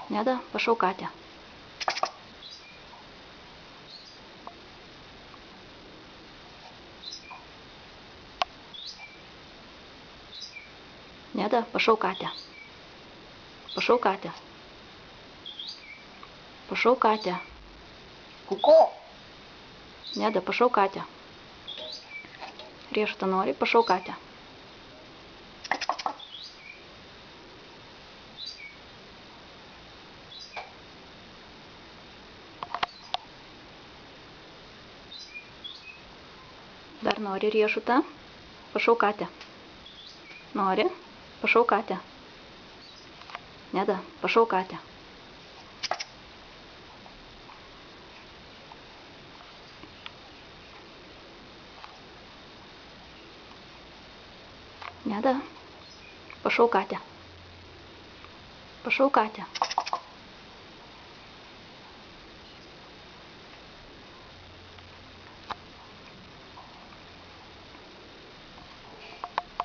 Неда, пошел Катя. Неда, пошел Катя. Пошел Катя. Пошел Катя. Ку-ку. Неда, пошел Катя. Режет Нори, пошел Катя. Дар Нори режут, а? Пошел Катя. Нори, пошел Катя. Неда, пошел Катя. Неда, пошел Катя. Пошел Катя.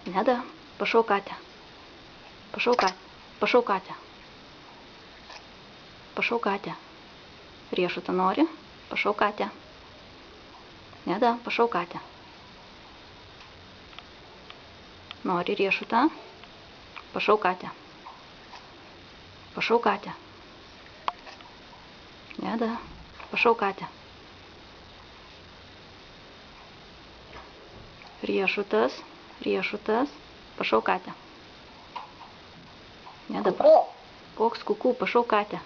Неда, пошел Катя. Пошел Катя. Пошел Катя. Пошел Катя. Режут Нори, пошел Катя. Неда, пошел Катя. Нори режут, а? Пошел Катя. Пошел Катя. Неда, пошел Катя. Режут ас, пошел Катя. Неда, Ку-ку. Кокс, куку, пошел Катя.